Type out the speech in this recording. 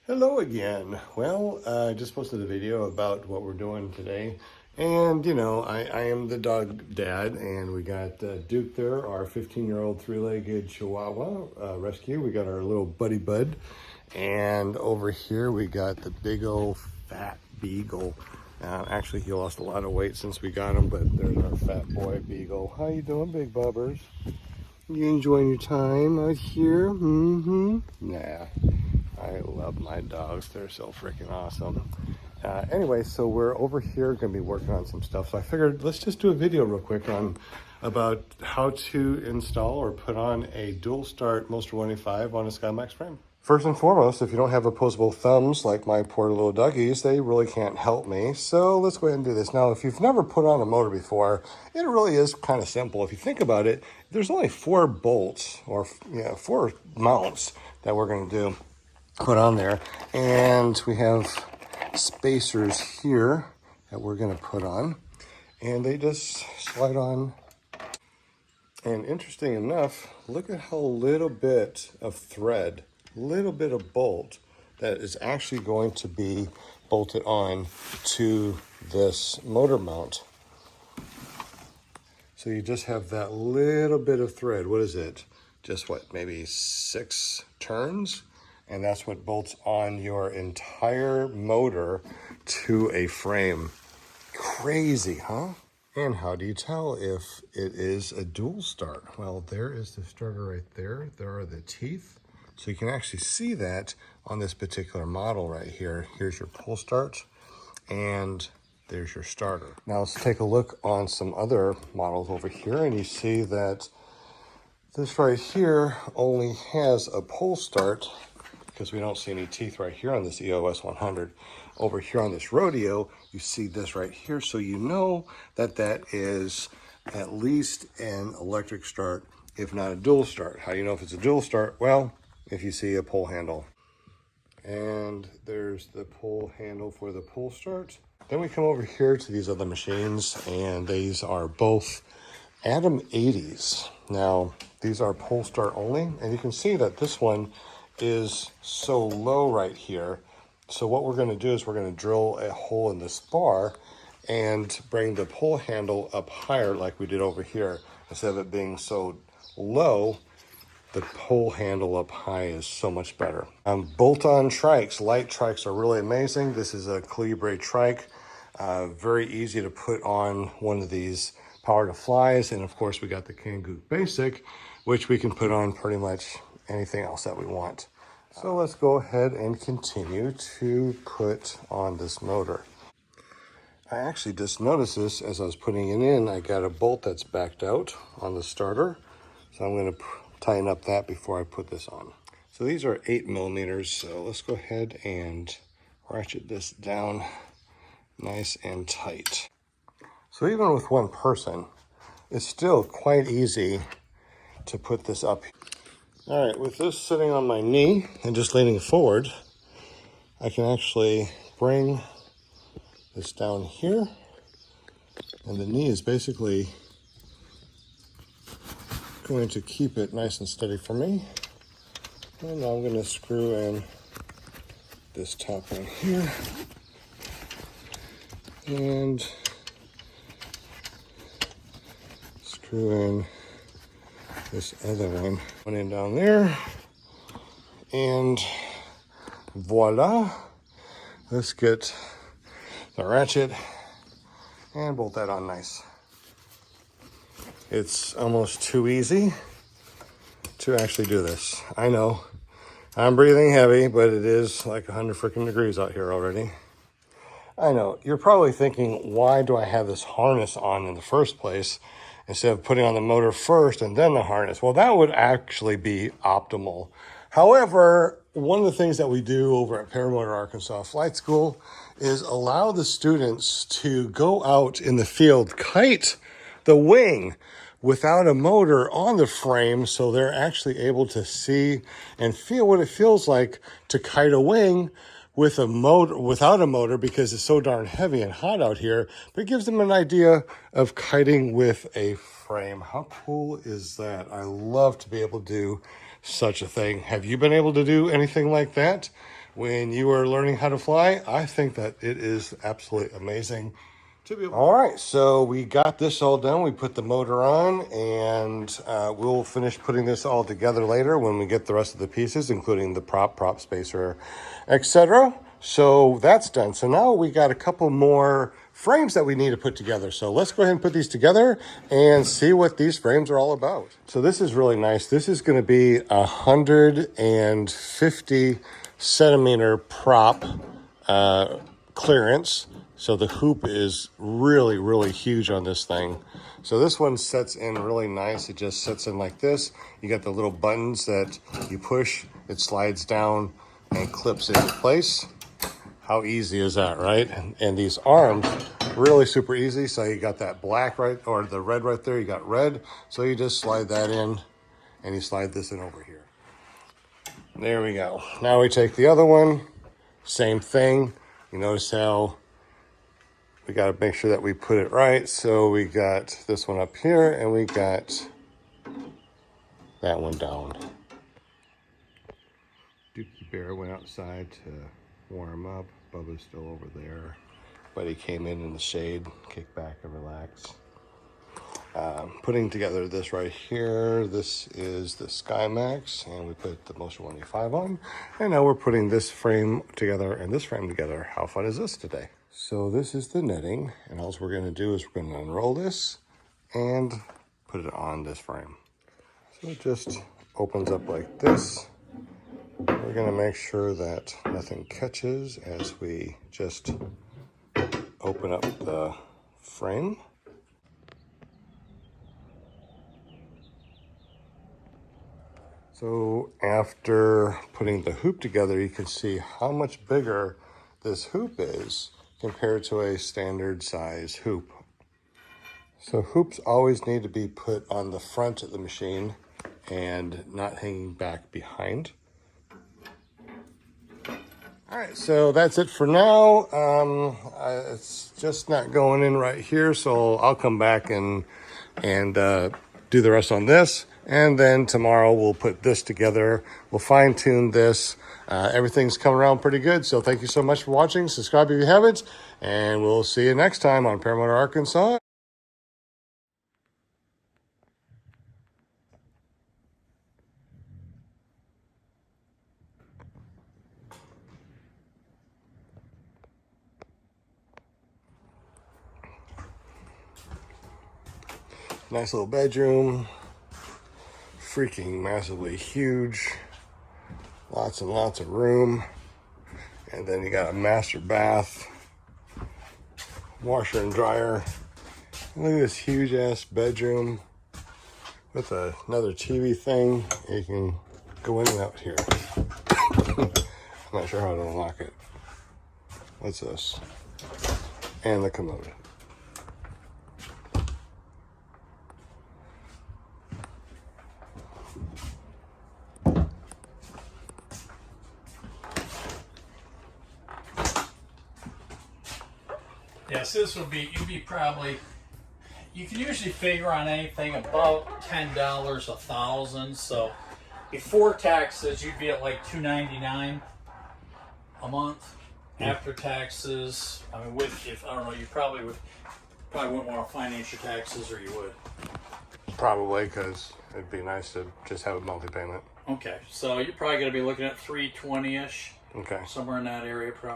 Hello again. Well, I just posted a video about what we're doing today. And, I am the dog dad, and we got Duke there, our 15-year-old three-legged Chihuahua rescue. We got our little buddy bud. And over here, we got the big old fat beagle. Actually, he lost a lot of weight since we got him, but there's our fat boy beagle. How you doing, big bubbers? You enjoying your time out here? Mm-hmm. Nah. I love my dogs. They're so freaking awesome. Anyway, so we're over here going to be working on some stuff. So I figured let's just do a video real quick on about how to install or put on a dual start Moster 185 on a skymax frame. First and foremost, if you don't have opposable thumbs like my poor little doggies, they really can't help me. So let's go ahead and do this. Now, if you've never put on a motor before, it really is kind of simple. If you think about it, there's only 4 bolts or 4 mounts that we're going to do. Put on there, and we have spacers here that we're going to put on, and they just slide on. And interesting enough, look at how little bit of thread, little bit of bolt that is actually going to be bolted on to this motor mount. So you just have that little bit of thread. What is it? Just what, maybe 6 turns? And that's what bolts on your entire motor to a frame. Crazy, huh? And how do you tell if it is a dual start? Well, there is the starter right there. There are the teeth. So you can actually see that on this particular model right here. Here's your pull start, and there's your starter. Now let's take a look on some other models over here, and you see that this right here only has a pull start, because we don't see any teeth right here on this EOS 100. Over here on this Rodeo, you see this right here, so you know that that is at least an electric start, if not a dual start. How do you know if it's a dual start? Well, if you see a pull handle. And there's the pull handle for the pull start. Then we come over here to these other machines, and these are both Atom 80s. Now, these are pull start only, and you can see that this one is so low right here. So what we're going to do is we're going to drill a hole in this bar and bring the pull handle up higher like we did over here. Instead of it being so low, the pull handle up high is so much better. Bolt-on trikes, light trikes are really amazing. This is a Calibre trike. Very easy to put on one of these power to flies. And of course we got the Kangoo Basic, which we can put on pretty much anything else that we want. So let's go ahead and continue to put on this motor. I actually just noticed this as I was putting it in. I got a bolt that's backed out on the starter. So I'm going to tighten up that before I put this on. So these are 8mm. So let's go ahead and ratchet this down nice and tight. So even with one person, it's still quite easy to put this up. All right, with this sitting on my knee and just leaning forward, I can actually bring this down here, and the knee is basically going to keep it nice and steady for me. And now I'm going to screw in this top one here, and screw in this other one in down there, and voila. Let's get the ratchet and bolt that on nice. It's almost too easy to actually do this. I know I'm breathing heavy, but it is like 100 freaking degrees out here already. I know you're probably thinking, why do I have this harness on in the first place instead of putting on the motor first and then the harness? Well, that would actually be optimal. However, one of the things that we do over at Paramotor Arkansas Flight School is allow the students to go out in the field, kite the wing without a motor on the frame, so they're actually able to see and feel what it feels like to kite a wing with a motor, without a motor, because it's so darn heavy and hot out here. But it gives them an idea of kiting with a frame. How cool is that? I love to be able to do such a thing. Have you been able to do anything like that? when you are learning how to fly. I think that it is absolutely amazing to be able. All right, so we got this all done. We put the motor on, and we'll finish putting this all together later when we get the rest of the pieces, including the prop spacer, etc. So that's done. So now we got a couple more frames that we need to put together. So let's go ahead and put these together and see what these frames are all about. So this is really nice. This is going to be 150 centimeter prop clearance. So the hoop is really, really huge on this thing. So this one sets in really nice. It just sets in like this. You got the little buttons that you push, it slides down and clips into place. How easy is that, right? And these arms, really super easy. So you got that black right, or the red right there, you got red. So you just slide that in and you slide this in over here. There we go. Now we take the other one, same thing. You notice how we got to make sure that we put it right. So we got this one up here and we got that one down. Dookie Bear went outside to warm up. Bubba's still over there, but he came in the shade, kick back and relax. Putting together this right here, this is the Skymax, and we put the Motion 185 on, and now we're putting this frame together and this frame together. How fun is this today? So this is the netting, and all we're going to do is we're going to unroll this and put it on this frame. So it just opens up like this. We're going to make sure that nothing catches as we just open up the frame. So after putting the hoop together, you can see how much bigger this hoop is compared to a standard size hoop. So hoops always need to be put on the front of the machine and not hanging back behind. All right, so that's it for now. It's just not going in right here, so I'll come back and do the rest on this. And then tomorrow we'll put this together. We'll fine tune this. Everything's coming around pretty good. So thank you so much for watching. Subscribe if you haven't. And we'll see you next time on Paramotor Arkansas. Nice little bedroom. Freaking massively huge. Lots and lots of room. And then you got a master bath, washer and dryer. Look at this huge ass bedroom with another TV thing. You can go in and out here. I'm not sure how to unlock it. What's this? And the commode. Yes, this will be, you can usually figure on anything about $10 1,000. So before taxes, you'd be at like $299 a month. After taxes, I mean, I don't know, you probably wouldn't want to finance your taxes, or you would. Probably, because it'd be nice to just have a monthly payment. Okay, so you're probably going to be looking at $320-ish. Okay. Somewhere in that area, probably.